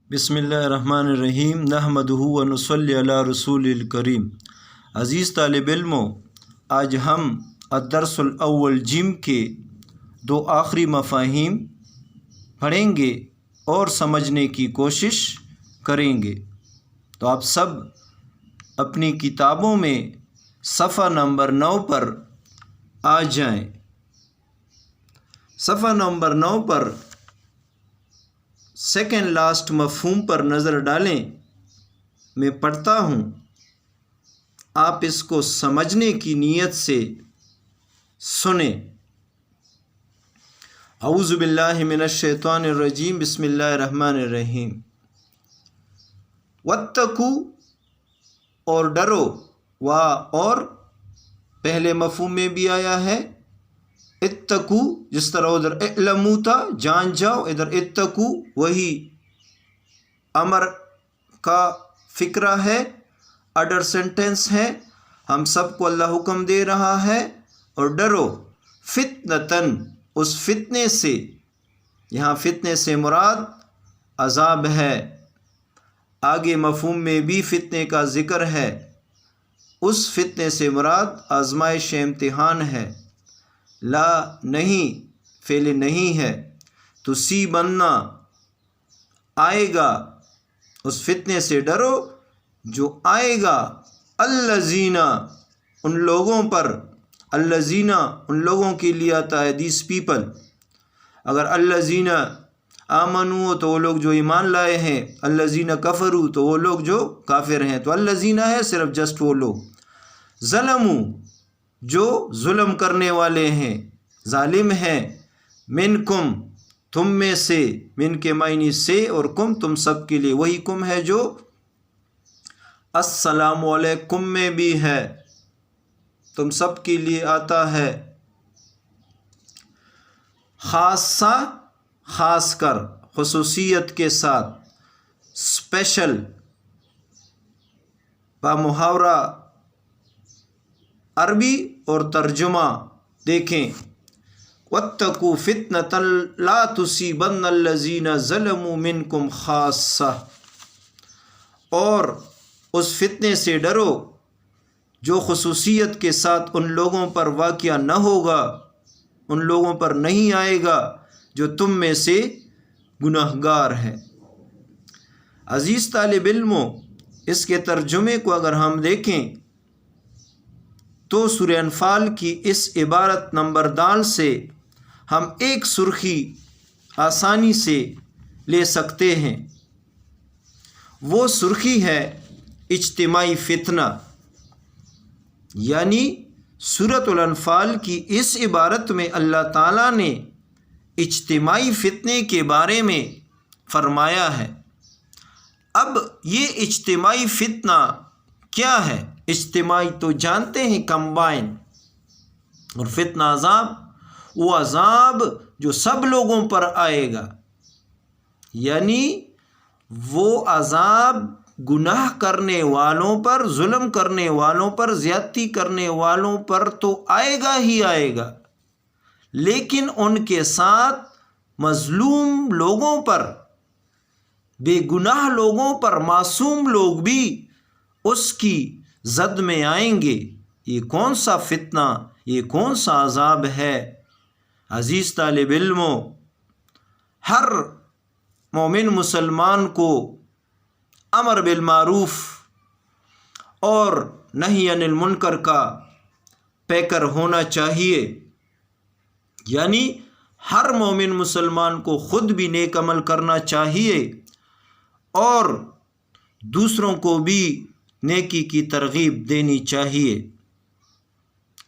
بسم اللہ الرحمن الرحیم نحمدہ و نصلی علی رسول الکریم۔ عزیز طالب علموں، آج ہم الدرس الاول جم کے دو آخری مفاہیم پڑھیں گے اور سمجھنے کی کوشش کریں گے۔ تو آپ سب اپنی کتابوں میں صفحہ نمبر 9 پر آ جائیں۔ صفحہ نمبر 9 پر سیکنڈ لاسٹ مفہوم پر نظر ڈالیں۔ میں پڑھتا ہوں، آپ اس کو سمجھنے کی نیت سے سنیں۔ اعوذ باللہ من الشیطان الرجیم، بسم اللہ الرحمن الرحیم۔ واتقوا، اور ڈرو، اور پہلے مفہوم میں بھی آیا ہے اتقوا، جس طرح ادھر اعلموا تھا جان جاؤ، ادھر اتقوا وہی امر کا فکرہ ہے، اڈر سینٹنس ہے، ہم سب کو اللہ حکم دے رہا ہے اور ڈرو فتنتن، اس فتنے سے۔ یہاں فتنے سے مراد عذاب ہے، آگے مفہوم میں بھی فتنے کا ذکر ہے، اس فتنے سے مراد آزمائش امتحان ہے۔ لا نہیں، فعل نہیں ہے، تصیبنا آئے گا، اس فتنے سے ڈرو جو آئے گا الذین ان لوگوں پر، الذین ان لوگوں کے لیے آتا ہے دیس پیپل۔ اگر الذین آمنوا تو وہ لوگ جو ایمان لائے ہیں، الذین کفروا تو وہ لوگ جو کافر ہیں، تو الذین ہے صرف جسٹ وہ لوگ، ظلموا جو ظلم کرنے والے ہیں، ظالم ہیں، منکم تم میں سے، من کے معنی سے اور کم تم سب کے لیے، وہی کم ہے جو السلام علیکم میں بھی ہے، تم سب کے لیے آتا ہے۔ خاصہ خاص کر، خصوصیت کے ساتھ، اسپیشل، بامحاورہ عربی اور ترجمہ دیکھیں۔ واتقوا فتنة لا تصیبن الذین ظلموا منکم خاصہ، اور اس فتنے سے ڈرو جو خصوصیت کے ساتھ ان لوگوں پر واقع نہ ہوگا، ان لوگوں پر نہیں آئے گا جو تم میں سے گناہگار ہیں۔ عزیز طالب علموں، اس کے ترجمے کو اگر ہم دیکھیں تو سورہ انفال کی اس عبارت نمبر دال سے ہم ایک سرخی آسانی سے لے سکتے ہیں، وہ سرخی ہے اجتماعی فتنہ۔ یعنی سورۃ الانفال کی اس عبارت میں اللہ تعالیٰ نے اجتماعی فتنے کے بارے میں فرمایا ہے۔ اب یہ اجتماعی فتنہ کیا ہے؟ اجتماعی تو جانتے ہیں کمبائن، اور فتنہ عذاب، وہ عذاب جو سب لوگوں پر آئے گا، یعنی وہ عذاب گناہ کرنے والوں پر، ظلم کرنے والوں پر، زیادتی کرنے والوں پر تو آئے گا ہی آئے گا، لیکن ان کے ساتھ مظلوم لوگوں پر، بے گناہ لوگوں پر، معصوم لوگ بھی اس کی زد میں آئیں گے۔ یہ کون سا فتنہ، یہ کون سا عذاب ہے؟ عزیز طالب علموں، ہر مومن مسلمان کو امر بالمعروف اور نہی عن المنکر کا پیکر ہونا چاہیے، یعنی ہر مومن مسلمان کو خود بھی نیک عمل کرنا چاہیے اور دوسروں کو بھی نیکی کی ترغیب دینی چاہیے،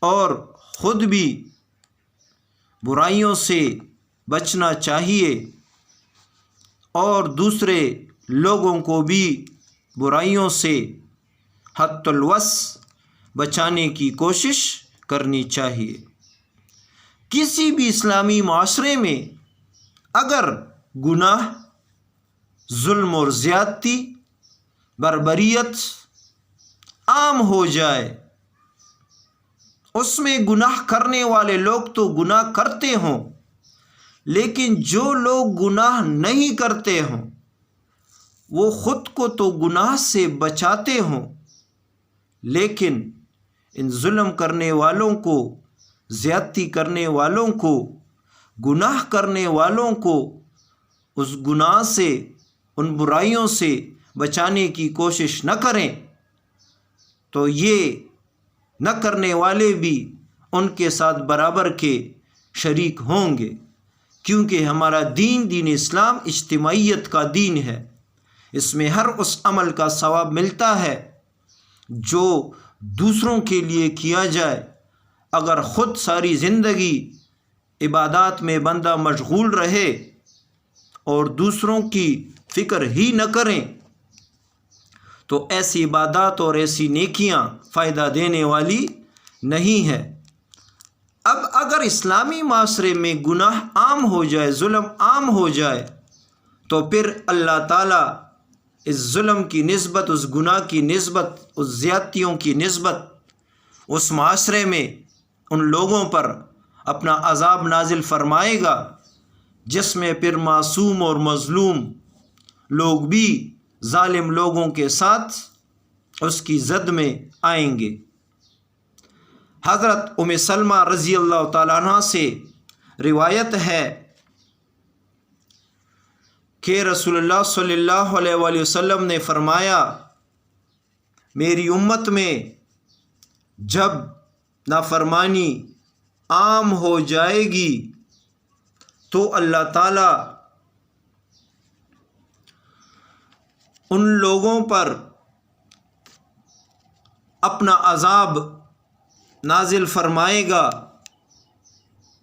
اور خود بھی برائیوں سے بچنا چاہیے اور دوسرے لوگوں کو بھی برائیوں سے حد الوسع بچانے کی کوشش کرنی چاہیے۔ کسی بھی اسلامی معاشرے میں اگر گناہ، ظلم اور زیادتی، بربریت عام ہو جائے، اس میں گناہ کرنے والے لوگ تو گناہ کرتے ہوں، لیکن جو لوگ گناہ نہیں کرتے ہوں وہ خود کو تو گناہ سے بچاتے ہوں، لیکن ان ظلم کرنے والوں کو، زیادتی کرنے والوں کو، گناہ کرنے والوں کو اس گناہ سے، ان برائیوں سے بچانے کی کوشش نہ کریں، تو یہ نہ کرنے والے بھی ان کے ساتھ برابر کے شریک ہوں گے، کیونکہ ہمارا دین اسلام اجتماعیت کا دین ہے۔ اس میں ہر اس عمل کا ثواب ملتا ہے جو دوسروں کے لیے کیا جائے۔ اگر خود ساری زندگی عبادات میں بندہ مشغول رہے اور دوسروں کی فکر ہی نہ کریں تو ایسی عبادات اور ایسی نیکیاں فائدہ دینے والی نہیں ہے۔ اب اگر اسلامی معاشرے میں گناہ عام ہو جائے، ظلم عام ہو جائے، تو پھر اللہ تعالیٰ اس ظلم کی نسبت، اس گناہ کی نسبت، اس زیادتیوں کی نسبت اس معاشرے میں ان لوگوں پر اپنا عذاب نازل فرمائے گا، جس میں پھر معصوم اور مظلوم لوگ بھی ظالم لوگوں کے ساتھ اس کی زد میں آئیں گے۔ حضرت ام سلمہ رضی اللہ تعالیٰ عنہ سے روایت ہے کہ رسول اللہ صلی اللہ علیہ وآلہ وسلم نے فرمایا، میری امت میں جب نافرمانی عام ہو جائے گی تو اللہ تعالیٰ ان لوگوں پر اپنا عذاب نازل فرمائے گا۔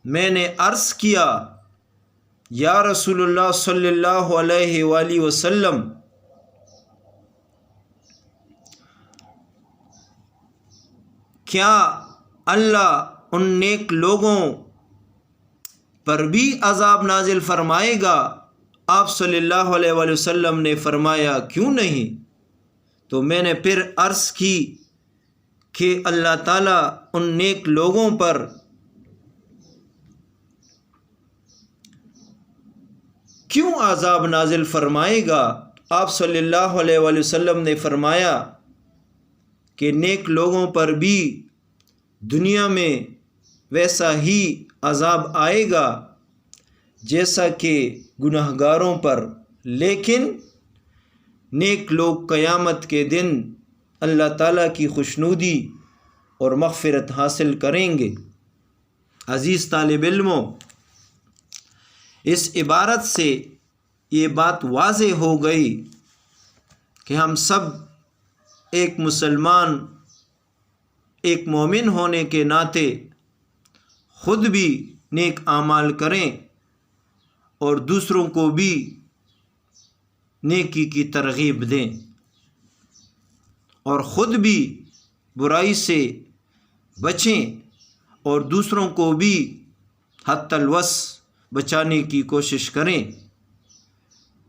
میں نے عرض کیا، یا رسول اللہ صلی اللہ علیہ وآلہ وسلم، کیا اللہ ان نیک لوگوں پر بھی عذاب نازل فرمائے گا؟ آپ صلی اللہ علیہ وآلہ وسلم نے فرمایا، کیوں نہیں؟ تو میں نے پھر عرض کی کہ اللہ تعالیٰ ان نیک لوگوں پر کیوں عذاب نازل فرمائے گا؟ آپ صلی اللہ علیہ وآلہ وسلم نے فرمایا کہ نیک لوگوں پر بھی دنیا میں ویسا ہی عذاب آئے گا جیسا کہ گناہ گاروں پر، لیکن نیک لوگ قیامت کے دن اللہ تعالیٰ کی خوشنودی اور مغفرت حاصل کریں گے۔ عزیز طالب علموں، اس عبارت سے یہ بات واضح ہو گئی کہ ہم سب ایک مسلمان، ایک مومن ہونے کے ناطے خود بھی نیک اعمال کریں اور دوسروں کو بھی نیکی کی ترغیب دیں، اور خود بھی برائی سے بچیں اور دوسروں کو بھی حتی الوسع بچانے کی کوشش کریں۔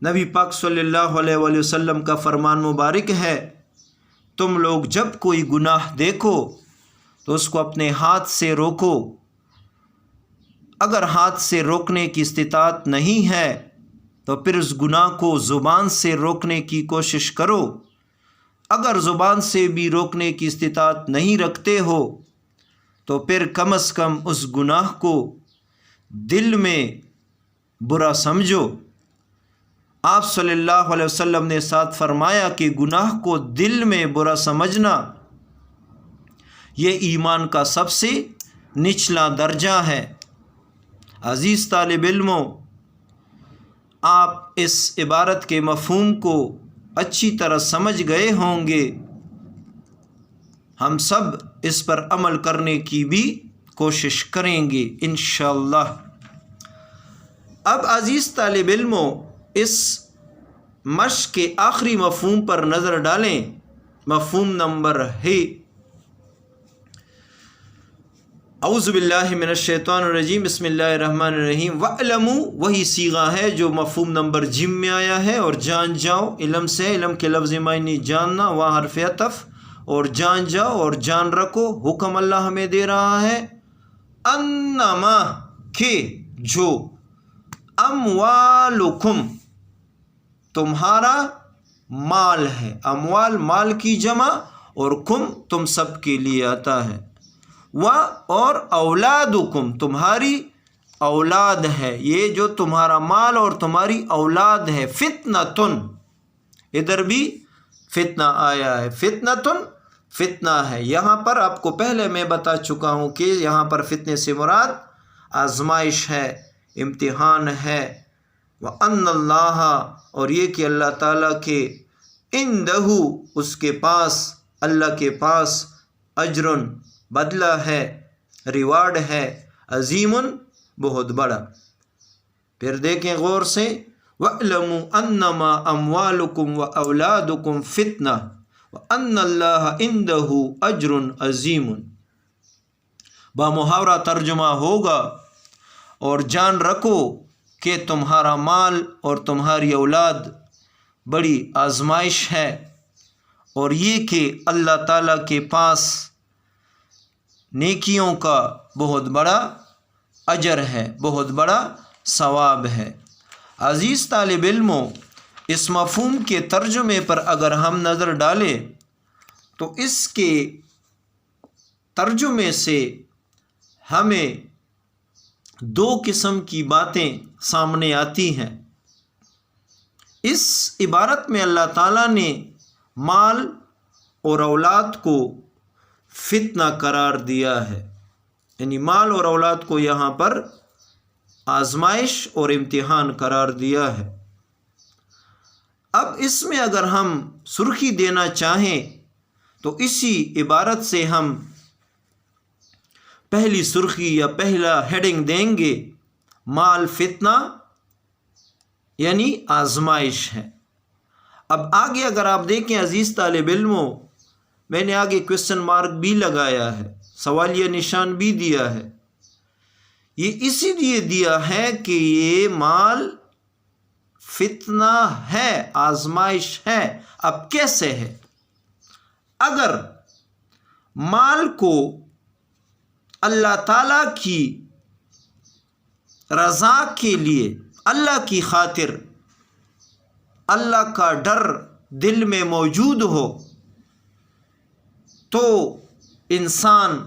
نبی پاک صلی اللہ علیہ وآلہ وسلم کا فرمان مبارک ہے، تم لوگ جب کوئی گناہ دیکھو تو اس کو اپنے ہاتھ سے روکو، اگر ہاتھ سے روکنے کی استطاعت نہیں ہے تو پھر اس گناہ کو زبان سے روکنے کی کوشش کرو، اگر زبان سے بھی روکنے کی استطاعت نہیں رکھتے ہو تو پھر کم از کم اس گناہ کو دل میں برا سمجھو۔ آپ صلی اللہ علیہ وسلم نے ساتھ فرمایا کہ گناہ کو دل میں برا سمجھنا یہ ایمان کا سب سے نچلا درجہ ہے۔ عزیز طالب علموں، آپ اس عبارت کے مفہوم کو اچھی طرح سمجھ گئے ہوں گے، ہم سب اس پر عمل کرنے کی بھی کوشش کریں گے انشاءاللہ۔ اب عزیز طالب علموں، اس مشق کے آخری مفہوم پر نظر ڈالیں۔ مفہوم نمبر ہے اعوذ باللہ من الشیطان الرجیم، بسم اللہ الرحمن الرحیم۔ وَاعْلَمُوا وہی صیغہ ہے جو مفہوم نمبر جیم میں آیا ہے، اور جان جاؤ علم سے، علم کے لفظ معنی جاننا، وہاں حرف عطف، اور جان جاؤ اور جان رکھو، حکم اللہ ہمیں دے رہا ہے، انما کہ جو، اموالکم تمہارا مال ہے، اموال مال کی جمع، اور کم تم سب کے لیے آتا ہے، اور اولادکم تمہاری اولاد ہے، یہ جو تمہارا مال اور تمہاری اولاد ہے، فتنتن، ادھر بھی فتنہ آیا ہے، فتنتن فتنہ ہے۔ یہاں پر آپ کو پہلے میں بتا چکا ہوں کہ یہاں پر فتنے سے مراد آزمائش ہے، امتحان ہے، وَأَنَّ اللَّهَ، اور یہ کہ اللہ تعالیٰ کے، عِندَهُ اس کے پاس، اللہ کے پاس، اجرن بدلہ ہے، ریوارڈ ہے، عظیم بہت بڑا۔ پھر دیکھیں غور سے، وَاعْلَمُوا أَنَّمَا أَمْوَالُكُمْ وَأَوْلَادُكُمْ فِتْنَةٌ وَأَنَّ اللَّهَ عِندَهُ أَجْرٌ عَظِيمٌ۔ بامحاورہ ترجمہ ہوگا، اور جان رکھو کہ تمہارا مال اور تمہاری اولاد بڑی آزمائش ہے، اور یہ کہ اللہ تعالیٰ کے پاس نیکیوں کا بہت بڑا اجر ہے، بہت بڑا ثواب ہے۔ عزیز طالب علموں، اس مفہوم کے ترجمے پر اگر ہم نظر ڈالیں تو اس کے ترجمے سے ہمیں دو قسم کی باتیں سامنے آتی ہیں۔ اس عبارت میں اللہ تعالیٰ نے مال اور اولاد کو فتنہ قرار دیا ہے، یعنی مال اور اولاد کو یہاں پر آزمائش اور امتحان قرار دیا ہے۔ اب اس میں اگر ہم سرخی دینا چاہیں تو اسی عبارت سے ہم پہلی سرخی یا پہلا ہیڈنگ دیں گے، مال فتنہ یعنی آزمائش ہے۔ اب آگے اگر آپ دیکھیں عزیز طالب علموں، میں نے آگے کویسچن مارک بھی لگایا ہے، سوالیہ نشان بھی دیا ہے۔ یہ اسی لیے دیا ہے کہ یہ مال فتنہ ہے، آزمائش ہے۔ اب کیسے ہے؟ اگر مال کو اللہ تعالیٰ کی رضا کے لیے، اللہ کی خاطر، اللہ کا ڈر دل میں موجود ہو تو انسان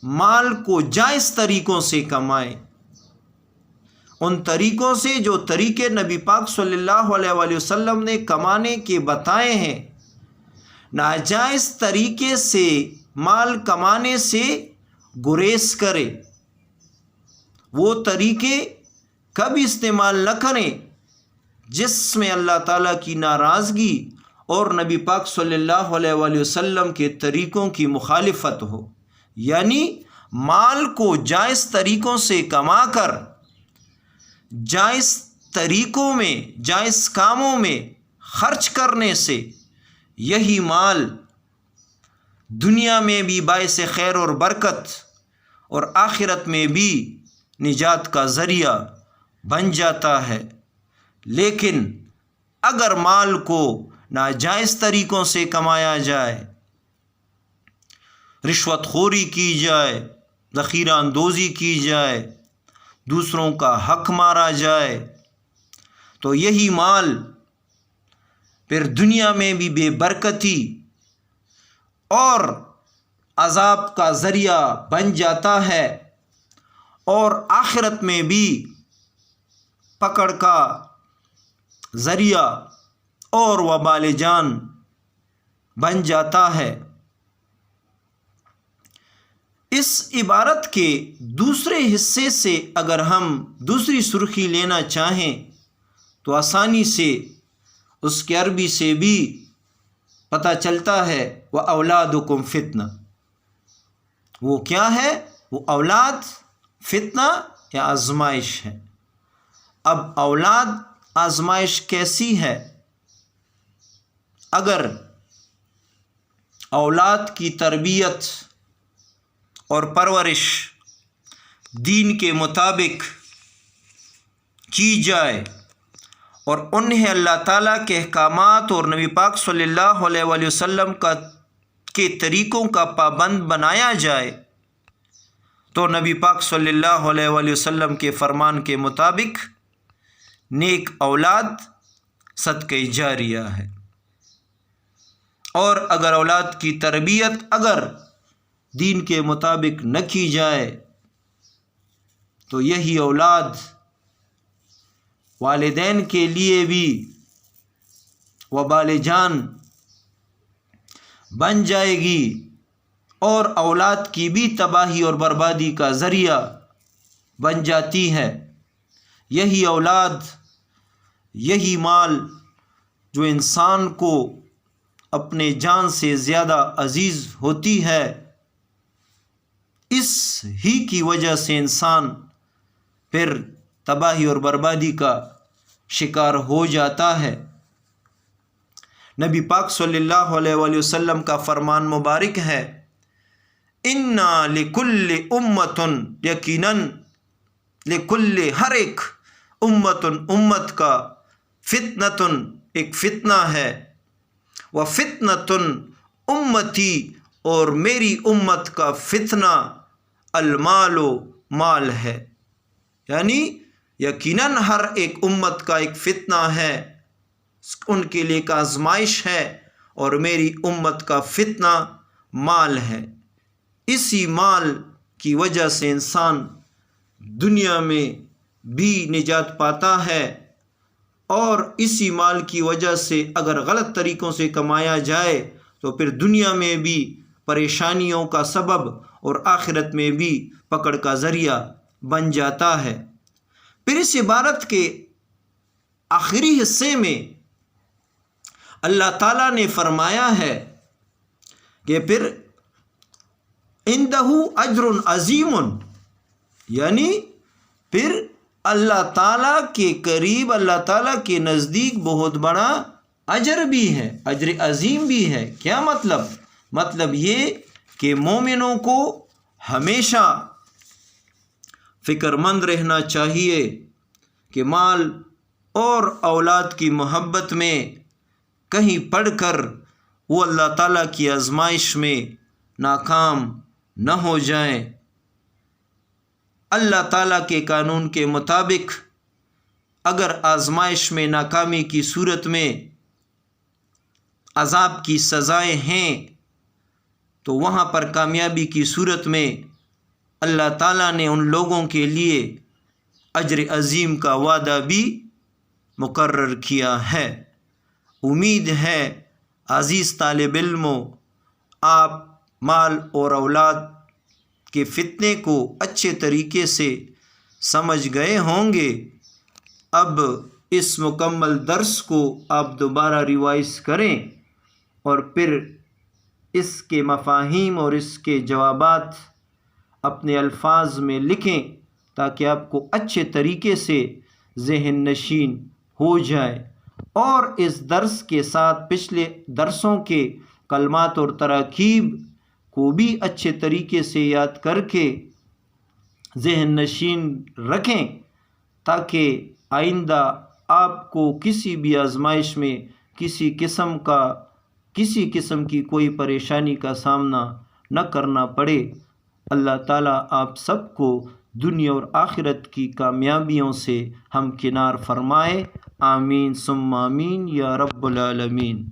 مال کو جائز طریقوں سے کمائے، ان طریقوں سے جو طریقے نبی پاک صلی اللہ علیہ وآلہ وسلم نے کمانے کے بتائے ہیں۔ ناجائز طریقے سے مال کمانے سے گریز کرے، وہ طریقے کبھی استعمال نہ کریں جس میں اللہ تعالیٰ کی ناراضگی اور نبی پاک صلی اللہ علیہ وآلہ وسلم کے طریقوں کی مخالفت ہو۔ یعنی مال کو جائز طریقوں سے کما کر جائز طریقوں میں، جائز کاموں میں خرچ کرنے سے یہی مال دنیا میں بھی باعث خیر اور برکت اور آخرت میں بھی نجات کا ذریعہ بن جاتا ہے۔ لیکن اگر مال کو ناجائز طریقوں سے کمایا جائے، رشوت خوری کی جائے، ذخیرہ اندوزی کی جائے، دوسروں کا حق مارا جائے، تو یہی مال پھر دنیا میں بھی بے برکتی اور عذاب کا ذریعہ بن جاتا ہے، اور آخرت میں بھی پکڑ کا ذریعہ اور وبال جان بن جاتا ہے۔ اس عبارت کے دوسرے حصے سے اگر ہم دوسری سرخی لینا چاہیں تو آسانی سے اس کے عربی سے بھی پتہ چلتا ہے، وَأَوْلَادُكُمْ فِتْنَةٌ۔ وہ کیا ہے؟ وہ اولاد فتنہ یا آزمائش ہے۔ اب اولاد آزمائش کیسی ہے؟ اگر اولاد کی تربیت اور پرورش دین کے مطابق کی جائے اور انہیں اللہ تعالیٰ کے احکامات اور نبی پاک صلی اللہ علیہ وآلہ وسلم کے طریقوں کا پابند بنایا جائے تو نبی پاک صلی اللہ علیہ وآلہ وسلم کے فرمان کے مطابق نیک اولاد صدقہ جاریہ ہے۔ اور اگر اولاد کی تربیت اگر دین کے مطابق نہ کی جائے تو یہی اولاد والدین کے لیے بھی وبال جان بن جائے گی اور اولاد کی بھی تباہی اور بربادی کا ذریعہ بن جاتی ہے۔ یہی اولاد، یہی مال جو انسان کو اپنے جان سے زیادہ عزیز ہوتی ہے، اس ہی کی وجہ سے انسان پھر تباہی اور بربادی کا شکار ہو جاتا ہے۔ نبی پاک صلی اللہ علیہ وآلہ وسلم کا فرمان مبارک ہے، اِنَّا لِكُلِّ أُمَّةٍ، یقیناً لِكُلِّ، ہر ایک، امت کا، فتنۃ، ایک فتنہ ہے، وَفِتْنَةٌ أُمَّتِي، اور میری امت کا فتنہ المال، مال ہے۔ یعنی یقیناً ہر ایک امت کا ایک فتنہ ہے، ان کے لیے ایک آزمائش ہے، اور میری امت کا فتنہ مال ہے۔ اسی مال کی وجہ سے انسان دنیا میں بھی نجات پاتا ہے، اور اسی مال کی وجہ سے اگر غلط طریقوں سے کمایا جائے تو پھر دنیا میں بھی پریشانیوں کا سبب اور آخرت میں بھی پکڑ کا ذریعہ بن جاتا ہے۔ پھر اس عبارت کے آخری حصے میں اللہ تعالیٰ نے فرمایا ہے کہ پھر عندہ اجر عظیم، یعنی پھر اللہ تعالیٰ کے قریب، اللہ تعالیٰ کے نزدیک بہت بڑا اجر بھی ہے، اجر عظیم بھی ہے۔ کیا مطلب؟ مطلب یہ کہ مومنوں کو ہمیشہ فکر مند رہنا چاہیے کہ مال اور اولاد کی محبت میں کہیں پڑ کر وہ اللہ تعالیٰ کی آزمائش میں ناکام نہ ہو جائیں۔ اللہ تعالیٰ کے قانون کے مطابق اگر آزمائش میں ناکامی کی صورت میں عذاب کی سزائیں ہیں تو وہاں پر کامیابی کی صورت میں اللہ تعالیٰ نے ان لوگوں کے لیے اجر عظیم کا وعدہ بھی مقرر کیا ہے۔ امید ہے عزیز طالب علموں، آپ مال اور اولاد کے فتنے کو اچھے طریقے سے سمجھ گئے ہوں گے۔ اب اس مکمل درس کو آپ دوبارہ ریوائز کریں اور پھر اس کے مفاہیم اور اس کے جوابات اپنے الفاظ میں لکھیں تاکہ آپ کو اچھے طریقے سے ذہن نشین ہو جائے، اور اس درس کے ساتھ پچھلے درسوں کے کلمات اور تراکیب کو بھی اچھے طریقے سے یاد کر کے ذہن نشین رکھیں تاکہ آئندہ آپ کو کسی بھی آزمائش میں کسی قسم کی کوئی پریشانی کا سامنا نہ کرنا پڑے۔ اللہ تعالیٰ آپ سب کو دنیا اور آخرت کی کامیابیوں سے ہمکنار فرمائے۔ آمین ثم آمین یا رب العالمین۔